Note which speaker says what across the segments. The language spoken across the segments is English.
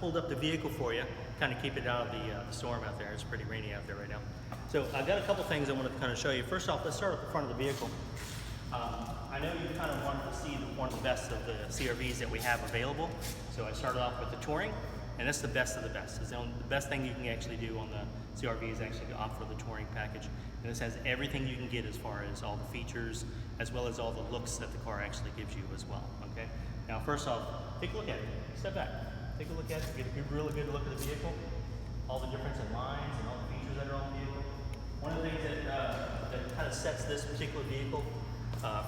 Speaker 1: pulled up the vehicle for you, kind of keep it out of the storm out there. It's pretty rainy out there right now. So I've got a couple things I wanted to kind of show you. First off, let's start at the front of the vehicle. I know you kind of wanted to see one of the best of the CRVs that we have available. So I started off with the Touring, and that's the best of the best. It's the best thing you can actually do on the CRV is actually to opt for the Touring package. And this has everything you can get as far as all the features, as well as all the looks that the car actually gives you as well, okay? Now, first off, take a look at it. Step back. Take a look at it. Get a really good look at the vehicle. All the difference in lines and all the features that are on the vehicle. One of the things that kind of sets this particular vehicle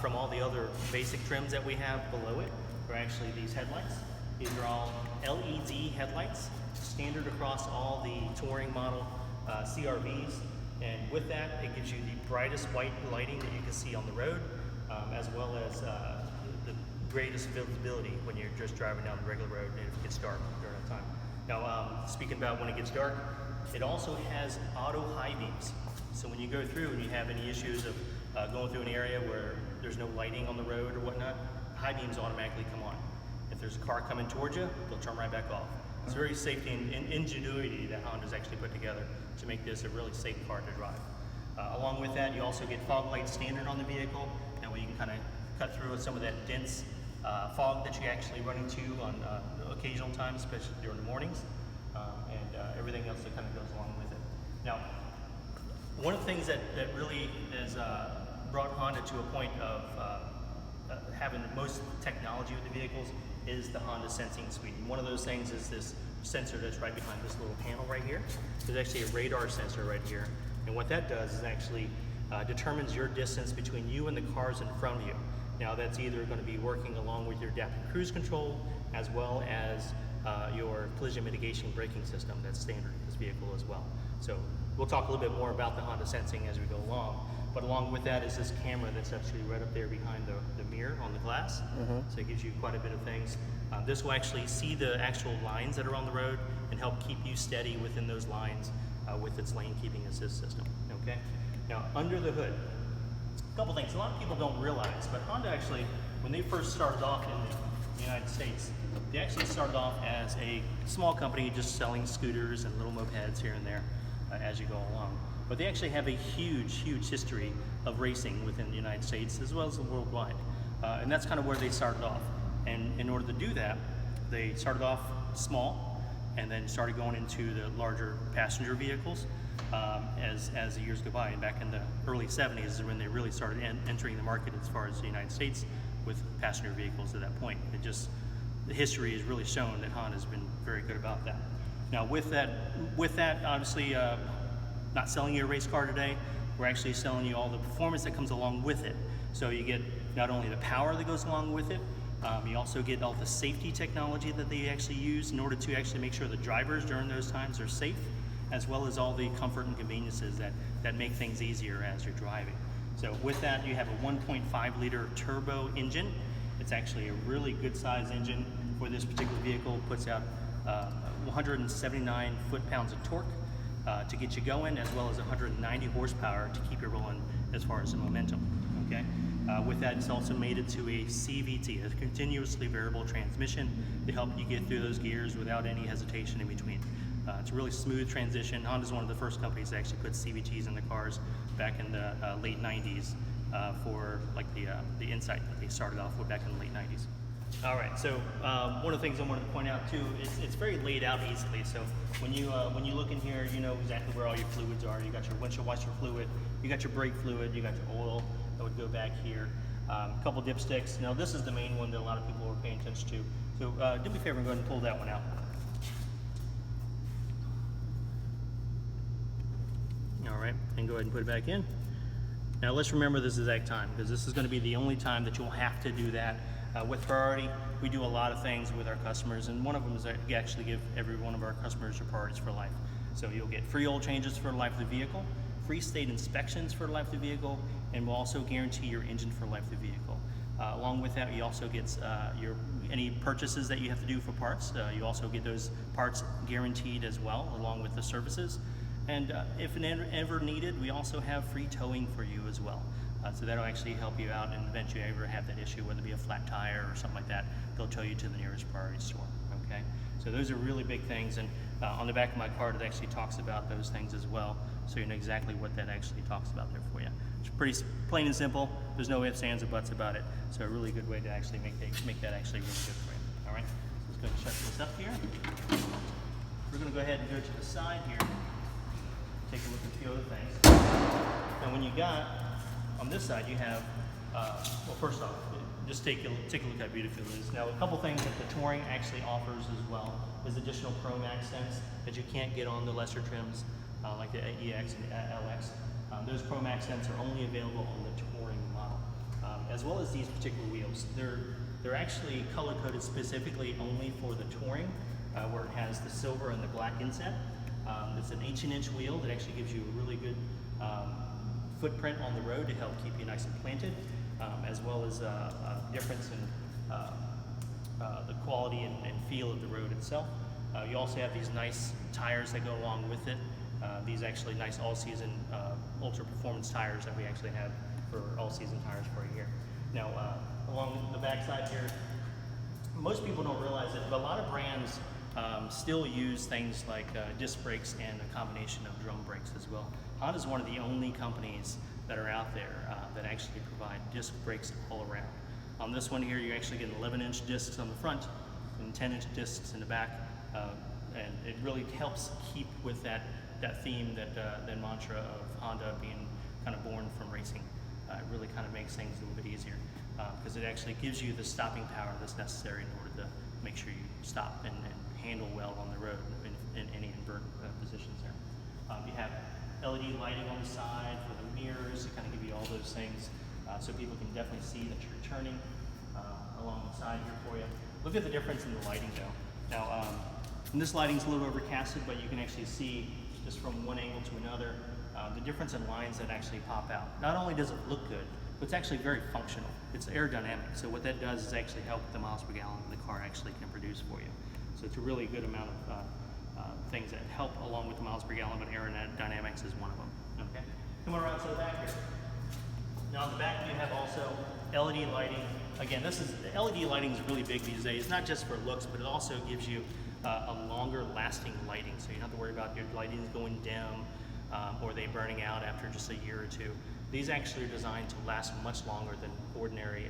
Speaker 1: from all the other basic trims that we have below it are actually these headlights. These are all LED headlights, standard across all the Touring model CRVs. And with that, it gives you the brightest white lighting that you can see on the road, as well as the greatest visibility when you're just driving down the regular road and if it gets dark during that time. Now, speaking about when it gets dark, it also has auto high beams. So when you go through and you have any issues of going through an area where there's no lighting on the road or whatnot, high beams automatically come on. If there's a car coming towards you, they'll turn right back off. It's very safety and ingenuity that Honda's actually put together to make this a really safe car to drive. Along with that, you also get fog lights standard on the vehicle, and where you can kind of cut through some of that dense fog that you actually run into on occasional times, especially during the mornings, and everything else that kind of goes along with it. Now, one of the things that really has brought Honda to a point of having the most technology with the vehicles is the Honda Sensing Suite. And one of those things is this sensor that's right behind this little panel right here. There's actually a radar sensor right here. And what that does is actually determines your distance between you and the cars in front of you. Now that's either going to be working along with your adaptive cruise control as well as your collision mitigation braking system that's standard in this vehicle as well. So we'll talk a little bit more about the Honda Sensing as we go along. But along with that is this camera that's actually right up there behind the mirror on the glass. So it gives you quite a bit of things. This will actually see the actual lines that are on the road and help keep you steady within those lines with its lane keeping assist system, okay? Now, under the hood, a couple things. A lot of people don't realize, but Honda actually, when they first started off in the United States, they actually started off as a small company just selling scooters and little mopeds here and there as you go along. But they actually have a huge, huge history of racing within the United States as well as worldwide. And that's kind of where they started off. And in order to do that, they started off small and then started going into the larger passenger vehicles as the years go by. And back in the early 70s is when they really started entering the market as far as the United States with passenger vehicles at that point. The history has really shown that Honda's been very good about that. Now with that obviously, not selling you a race car today, we're actually selling you all the performance that comes along with it. So you get not only the power that goes along with it, you also get all the safety technology that they actually use in order to actually make sure the drivers during those times are safe, as well as all the comfort and conveniences that make things easier as you're driving. So with that, you have a 1.5 liter turbo engine. It's actually a really good size engine for this particular vehicle. It puts out 179 foot-pounds of torque to get you going, as well as 190 horsepower to keep you rolling as far as the momentum, okay? With that, it's also made it to a CVT, a continuously variable transmission, to help you get through those gears without any hesitation in between. It's a really smooth transition. Honda's one of the first companies that actually put CVTs in the cars back in the late 90s for like the Insight that they started off with back in the late 90s. All right, so one of the things I wanted to point out too is it's very laid out easily. So when you look in here, you know exactly where all your fluids are. You got your windshield washer fluid, you got your brake fluid, you got your oil that would go back here. A couple dipsticks. Now this is the main one that a lot of people are paying attention to. So do me a favor and go ahead and pull that one out. All right, and go ahead and put it back in. Now let's remember this exact time, because this is going to be the only time that you'll have to do that. With Priority, we do a lot of things with our customers, and one of them is that we actually give every one of our customers your priorities for life. So you'll get free oil changes for the life of the vehicle, free state inspections for the life of the vehicle, and we'll also guarantee your engine for the life of the vehicle. Along with that, you also get any purchases that you have to do for parts. You also get those parts guaranteed as well, along with the services. And if ever needed, we also have free towing for you as well. So that'll actually help you out in the event you ever have that issue, whether it be a flat tire or something like that. They'll tow you to the nearest Priority store, okay? So those are really big things, and on the back of my card it actually talks about those things as well, so you know exactly what that actually talks about there for you. It's pretty plain and simple. There's no ifs, ands, or buts about it. So a really good way to actually make that actually really good for you. All right, so let's go and shut this up here. We're going to go ahead and go to the side here, take a look at a few other things. And when you got on this side, you have well, first off, just take a look how beautiful it is. Now, a couple things that the Touring actually offers as well is additional chrome accents that you can't get on the lesser trims like the EX and LX. Those chrome accents are only available on the Touring model, as well as these particular wheels. They're actually color-coded specifically only for the Touring, where it has the silver and the black inset. It's an 18-inch wheel that actually gives you a really good footprint on the road to help keep you nice and planted, as well as a difference in the quality and feel of the road itself. You also have these nice tires that go along with it. These actually nice all-season ultra performance tires that we actually have for all-season tires for a year. Now, along the back side here, most people don't realize it, but a lot of brands still use things like disc brakes and a combination of drum brakes as well. Honda is one of the only companies that are out there that actually provide disc brakes all around. On this one here, you actually get 11-inch discs on the front and 10-inch discs in the back, and it really helps keep with that theme, that mantra of Honda being kind of born from racing. It really kind of makes things a little bit easier because it actually gives you the stopping power that's necessary in order to make sure you stop and handle well on the road in any invert positions there. You have LED lighting on the side for the mirrors to kind of give you all those things, so people can definitely see that you're turning along the side here for you. Look at the difference in the lighting though. Now, and this lighting's a little overcasted, but you can actually see just from one angle to another the difference in lines that actually pop out. Not only does it look good, but it's actually very functional. It's aerodynamic, so what that does is actually help the miles per gallon the car actually can produce for you. So it's a really good amount of things that help along with the miles per gallon, but aerodynamics is one of them. Okay, come on around to the back here. Now on the back you have also LED lighting. Again, the LED lighting is really big these days, not just for looks, but it also gives you a longer lasting lighting, so you don't have to worry about your lighting going dim or they burning out after just a year or two. These actually are designed to last much longer than ordinary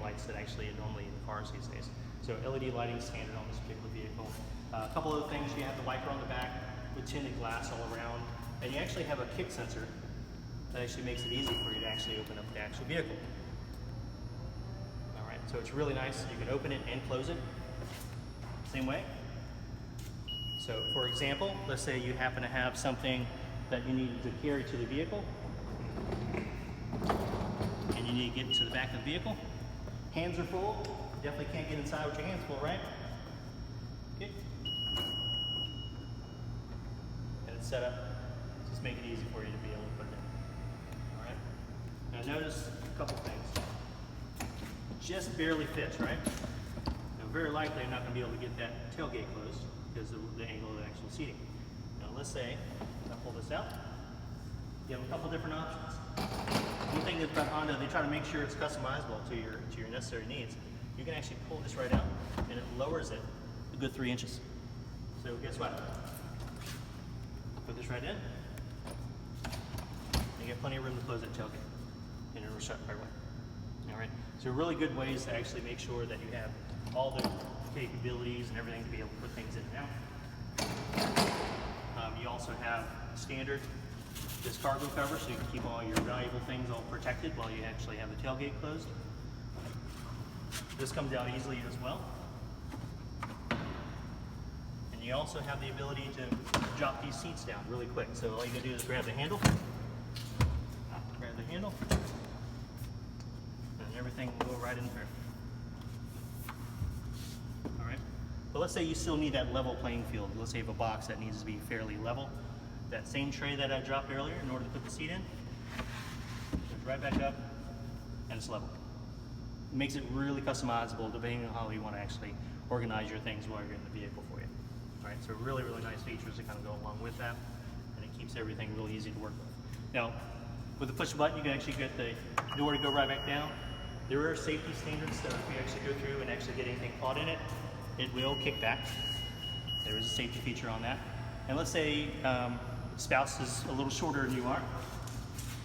Speaker 1: lights that actually are normally in the cars these days. So LED lighting is standard on this particular vehicle. A couple other things, you have the wiper on the back with tinted glass all around, and you actually have a kick sensor that actually makes it easy for you to actually open up the actual vehicle. All right, so it's really nice. You can open it and close it same way. So for example, let's say you happen to have something that you need to carry to the vehicle, and you need to get to the back of the vehicle. Hands are full, definitely can't get inside with your hands full, right? Okay. And it's set up, just make it easy for you to be able to put it in. All right. Now notice a couple things. Just barely fits, right? Now very likely I'm not going to be able to get that tailgate closed because of the angle of the actual seating. Now let's say I pull this out. You have a couple different options. One thing about Honda, they try to make sure it's customizable to your necessary needs. You can actually pull this right out, and it lowers it a good 3 inches. So guess what? Put this right in. You get plenty of room to close that tailgate, and it'll shut right away. All right. So really good ways to actually make sure that you have all the capabilities and everything to be able to put things in and out. You also have standard this cargo cover, so you can keep all your valuable things all protected while you actually have the tailgate closed. This comes out easily as well. And you also have the ability to drop these seats down really quick. So all you can do is grab the handle, and everything will go right in there. All right. But let's say you still need that level playing field. Let's say you have a box that needs to be fairly level. That same tray that I dropped earlier in order to put the seat in, goes right back up, and it's level. It makes it really customizable depending on how you want to actually organize your things while you're in the vehicle for you. All right, so really, really nice features that kind of go along with that, and it keeps everything really easy to work with. Now, with the push button, you can actually get the door to go right back down. There are safety standards that if you actually go through and actually get anything caught in it, it will kick back. There is a safety feature on that. And let's say spouse is a little shorter than you are.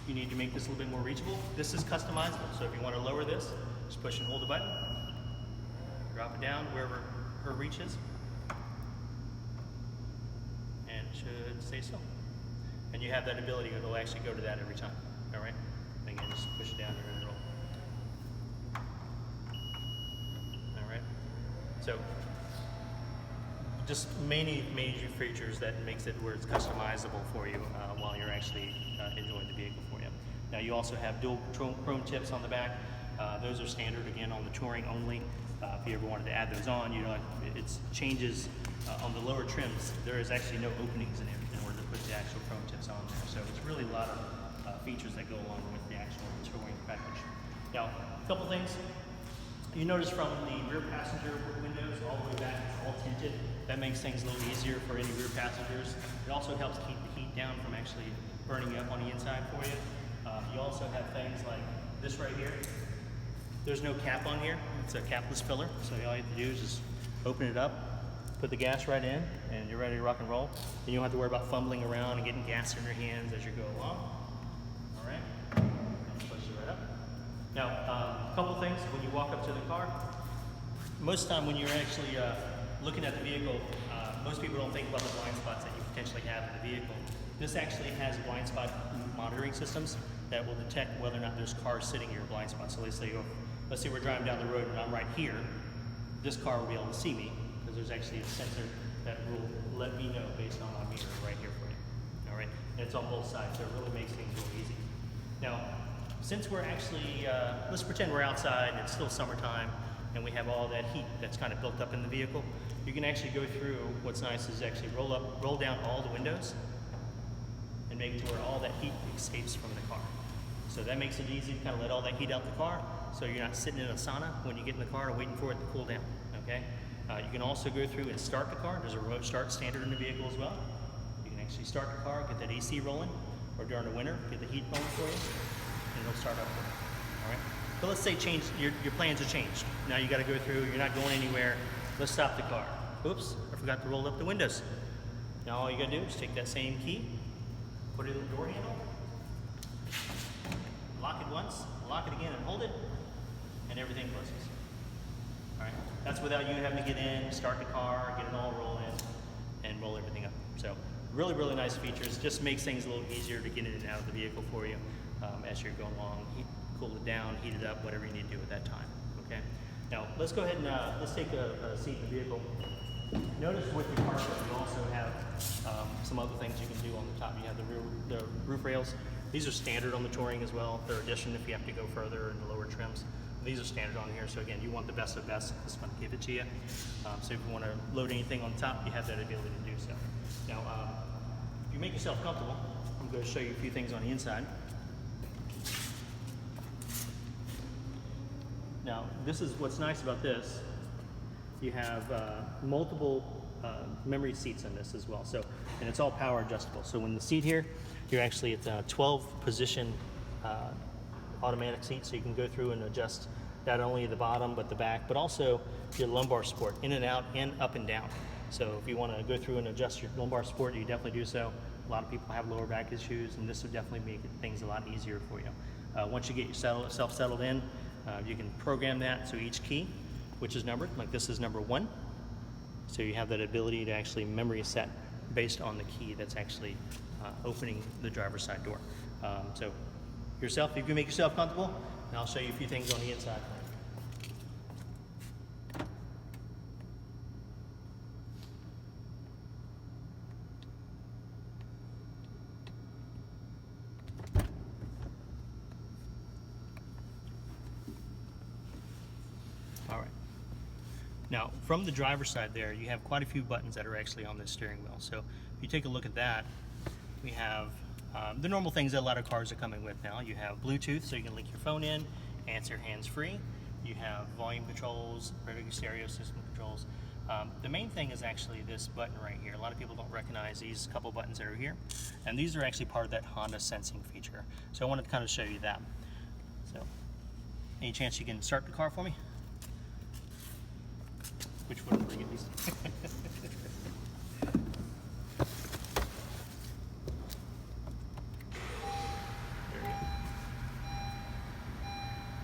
Speaker 1: You need to make this a little bit more reachable. This is customizable, so if you want to lower this, just push and hold the button. Drop it down wherever her reach is. And it should stay still. And you have that ability, it'll actually go to that every time. All right? And again, just push it down here and roll. All right? So, just many major features that makes it where it's customizable for you while you're actually enjoying the vehicle for you. Now you also have dual chrome tips on the back. Those are standard again on the touring only. If you ever wanted to add those on, you know, it changes on the lower trims. There is actually no openings in order to put the actual chrome tips on there. So it's really a lot of features that go along with the actual touring package. Now, a couple things. You notice from the rear passenger windows all the way back, it's all tinted. That makes things a little easier for any rear passengers. It also helps keep the heat down from actually burning up on the inside for you. You also have things like this right here. There's no cap on here. It's a capless filler. So all you have to do is just open it up, put the gas right in, and you're ready to rock and roll. And you don't have to worry about fumbling around and getting gas in your hands as you go along. All right, and push it right up. Now, a couple things when you walk up to the car. Most of the time when you're actually looking at the vehicle, most people don't think about the blind spots that you potentially have in the vehicle. This actually has blind spot monitoring systems that will detect whether or not there's cars sitting in your blind spot. So let's say we're driving down the road and I'm right here. This car will be able to see me because there's actually a sensor that will let me know based on my meter right here for you. All right, and it's on both sides, so it really makes things real easy. Now, since we're actually, let's pretend we're outside and it's still summertime and we have all that heat that's kind of built up in the vehicle, you can actually go through, what's nice is actually roll down all the windows and make it to where all that heat escapes from the car. So that makes it easy to kind of let all that heat out the car so you're not sitting in a sauna when you get in the car and waiting for it to cool down, okay? You can also go through and start the car. There's a remote start standard in the vehicle as well. You can actually start the car, get that AC rolling, or during the winter, get the heat going for you, and it'll start up for you, all right? But let's say your plans have changed. Now you gotta go through, you're not going anywhere. Let's stop the car. Oops, I forgot to roll up the windows. Now all you gotta do is take that same key, put it in the door handle, lock it once, lock it again and hold it, and everything closes. All right, that's without you having to get in, start the car, get it all rolling, and roll everything up. So really, really nice features. Just makes things a little easier to get in and out of the vehicle for you as you're going along. Cool it down, heat it up, whatever you need to do at that time, okay? Now, let's go ahead and let's take a seat in the vehicle. Notice with the carpet, you also have some other things you can do on the top. You have the roof rails. These are standard on the Touring as well. They're addition if you have to go further in the lower trims. These are standard on here, so again, you want the best of best, this one give it to you. So if you want to load anything on top, you have that ability to do so. Now, if you make yourself comfortable, I'm going to show you a few things on the inside. Now, this is what's nice about this. You have multiple memory seats in this as well. So, and it's all power adjustable. So when the seat here, it's a 12 position automatic seat. So you can go through and adjust not only the bottom, but the back, but also your lumbar support in and out and up and down. So if you want to go through and adjust your lumbar support, you definitely do so. A lot of people have lower back issues, and this would definitely make things a lot easier for you. Once you get yourself settled in, you can program that so each key, which is numbered, like this is number 1. So you have that ability to actually memory set based on the key that's actually opening the driver's side door. So yourself, if you make yourself comfortable, and I'll show you a few things on the inside. All right. Now, from the driver's side there, you have quite a few buttons that are actually on the steering wheel. So if you take a look at that, we have the normal things that a lot of cars are coming with now. You have Bluetooth, so you can link your phone in, answer hands-free. You have volume controls, radio stereo system controls. The main thing is actually this button right here. A lot of people don't recognize these couple buttons that are here. And these are actually part of that Honda sensing feature. So I wanted to kind of show you that. So, any chance you can start the car for me? Which one to bring at least?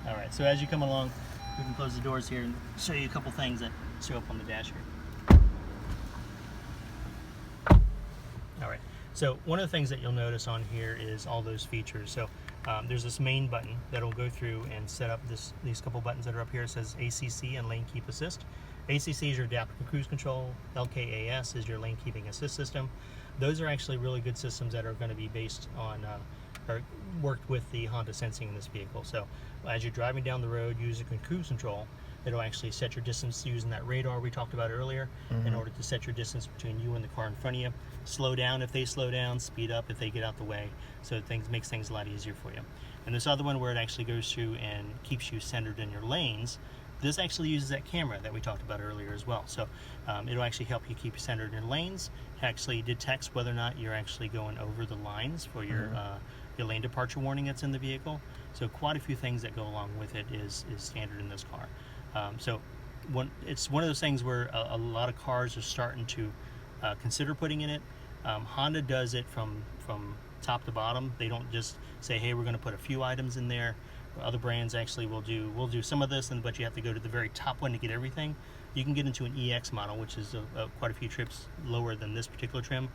Speaker 1: All right, so as you come along, we can close the doors here and show you a couple things that show up on the dash here. All right, so one of the things that you'll notice on here is all those features. So there's this main button that'll go through and set up these couple buttons that are up here. It says ACC and Lane Keep Assist. ACC is your adaptive cruise control. LKAS is your lane keeping assist system. Those are actually really good systems that are going to be based on or worked with the Honda sensing in this vehicle. So as you're driving down the road using cruise control, it'll actually set your distance using that radar we talked about earlier in order to set your distance between you and the car in front of you. Slow down if they slow down, speed up if they get out the way, so it makes things a lot easier for you. And this other one where it actually goes through and keeps you centered in your lanes, this actually uses that camera that we talked about earlier as well. So it'll actually help you keep you centered in lanes. It actually detects whether or not you're actually going over the lines for your lane departure warning that's in the vehicle. So quite a few things that go along with it is standard in this car. It's one of those things where a lot of cars are starting to consider putting in it. Honda does it from top to bottom. They don't just say, hey, we're going to put a few items in there. Other brands actually will do some of this, but you have to go to the very top one to get everything. You can get into an EX model, which is quite a few trips lower than this particular trim,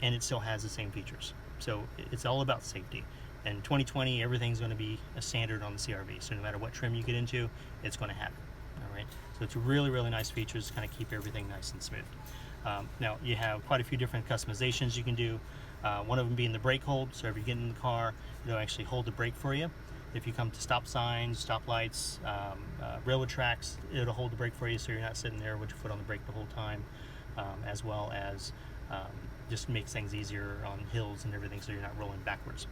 Speaker 1: and it still has the same features. So it's all about safety. And 2020, everything's going to be a standard on the CR-V. So no matter what trim you get into, it's going to happen. All right. So it's really, really nice features to kind of keep everything nice and smooth. Now you have quite a few different customizations you can do. One of them being the brake hold. So if you get in the car, it'll actually hold the brake for you. If you come to stop signs, stop lights, railroad tracks, it'll hold the brake for you, so you're not sitting there with your foot on the brake the whole time, as well as just makes things easier on hills and everything, so you're not rolling backwards.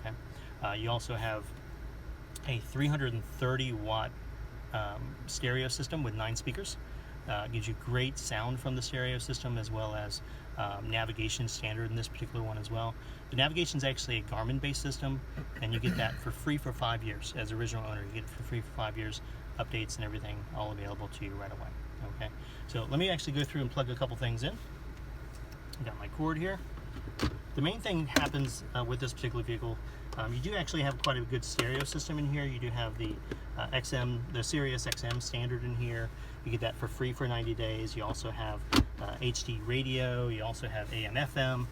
Speaker 1: Okay. You also have a 330 watt stereo system with 9 speakers. Gives you great sound from the stereo system, as well as navigation standard in this particular one as well. The navigation is actually a Garmin based system, and you get that for free for 5 years. As original owner, you get it for free for 5 years, updates and everything all available to you right away. Okay, so let me actually go through and plug a couple things in. I got my cord here. The main thing happens with this particular vehicle, you do actually have quite a good stereo system in here. You do have the the Sirius XM standard in here. You get that for free for 90 days. You also have HD radio. You also have AM FM,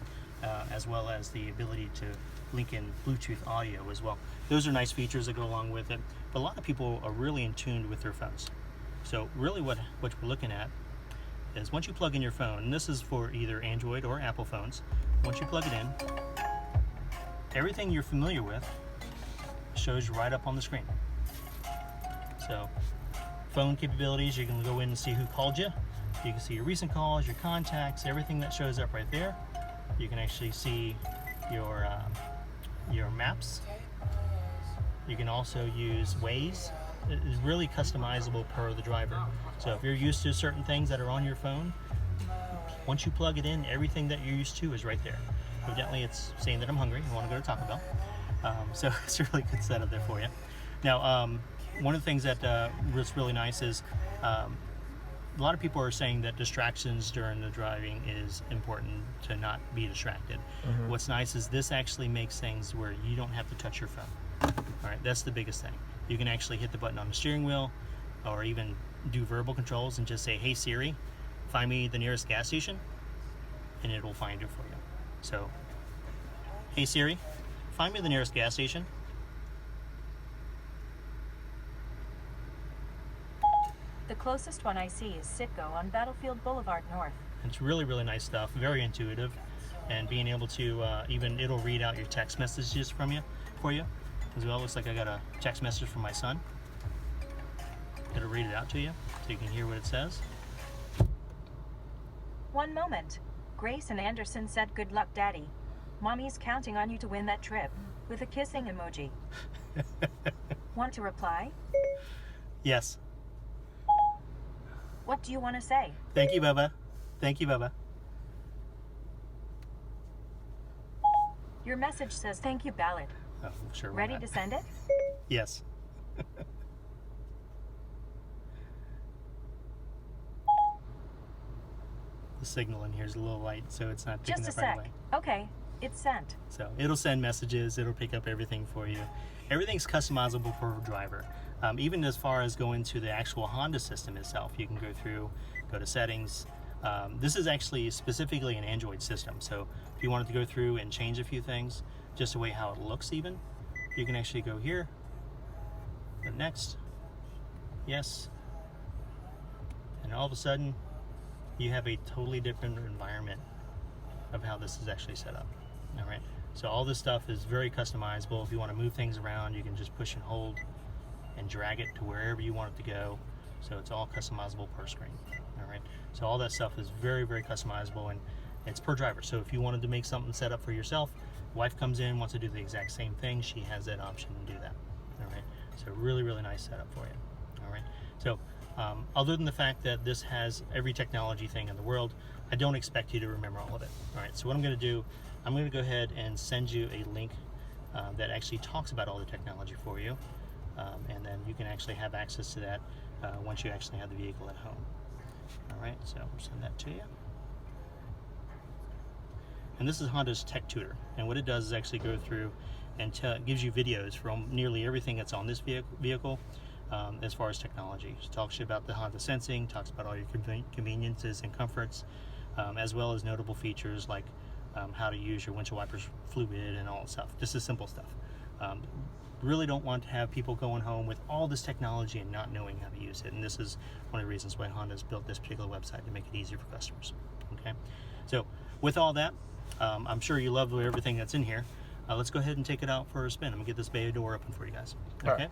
Speaker 1: as well as the ability to link in Bluetooth audio as well. Those are nice features that go along with it. But a lot of people are really in tune with their phones. So really what we're looking at is once you plug in your phone, and this is for either Android or Apple phones, once you plug it in, everything you're familiar with shows right up on the screen. So phone capabilities, you can go in and see who called you. You can see your recent calls, your contacts, everything that shows up right there. You can actually see your maps. You can also use Waze. It is really customizable per the driver. So if you're used to certain things that are on your phone, once you plug it in, everything that you're used to is right there. Evidently it's saying that I'm hungry, I want to go to Taco Bell. So it's a really good setup there for you. Now, one of the things that was really nice is a lot of people are saying that distractions during the driving is important to not be distracted. What's nice is this actually makes things where you don't have to touch your phone. All right, that's the biggest thing. You can actually hit the button on the steering wheel, or even do verbal controls and just say, hey Siri, find me the nearest gas station, and it will find it for you. So, hey Siri, find me the nearest gas station.
Speaker 2: The closest one I see is Citgo on Battlefield Boulevard North.
Speaker 1: It's really, really nice stuff, very intuitive, and being able to it'll read out your text messages for you as well. Looks like I got a text message from my son. It'll read it out to you so you can hear what it says.
Speaker 2: One moment. Grace and Anderson said, good luck, Daddy. Mommy's counting on you to win that trip, with a kissing emoji. Want to reply?
Speaker 1: Yes.
Speaker 2: What do you want to say?
Speaker 1: Thank you, Bubba. Thank you, Bubba.
Speaker 2: Your message says, thank you, Ballard.
Speaker 1: Oh, sure.
Speaker 2: Ready to send it?
Speaker 1: Yes. The signal in here is a little light, so it's not picking
Speaker 2: Just a
Speaker 1: up right
Speaker 2: sec.
Speaker 1: away.
Speaker 2: Okay, it's sent.
Speaker 1: So it'll send messages, it'll pick up everything for you. Everything's customizable per driver. Even as far as going to the actual Honda system itself, you can go through, go to settings. This is actually specifically an Android system, so if you wanted to go through and change a few things, just the way how it looks even, you can actually go here, go next, yes, and all of a sudden you have a totally different environment of how this is actually set up. All right, so all this stuff is very customizable. If you want to move things around, you can just push and hold and drag it to wherever you want it to go. So it's all customizable per screen. All right, so all that stuff is very, very customizable, and it's per driver. So if you wanted to make something set up for yourself, wife comes in, wants to do the exact same thing, she has that option to do that. All right, so really, really nice setup for you. All right, so other than the fact that this has every technology thing in the world, I don't expect you to remember all of it. All right, so what I'm going to do, I'm going to go ahead and send you a link that actually talks about all the technology for you, and then you can actually have access to that once you actually have the vehicle at home. All right, so I'll send that to you. And this is Honda's Tech Tutor, and what it does is actually go through and gives you videos from nearly everything that's on this vehicle as far as technology. It talks to you about the Honda Sensing, talks about all your conveniences and comforts, as well as notable features like how to use your windshield wipers fluid and all that stuff. Just the simple stuff. Really don't want to have people going home with all this technology and not knowing how to use it, and this is one of the reasons why Honda's built this particular website, to make it easier for customers. Okay, so with all that, I'm sure you love everything that's in here. Let's go ahead and take it out for a spin. I'm gonna get this bay door open for you guys. Okay.
Speaker 3: All right.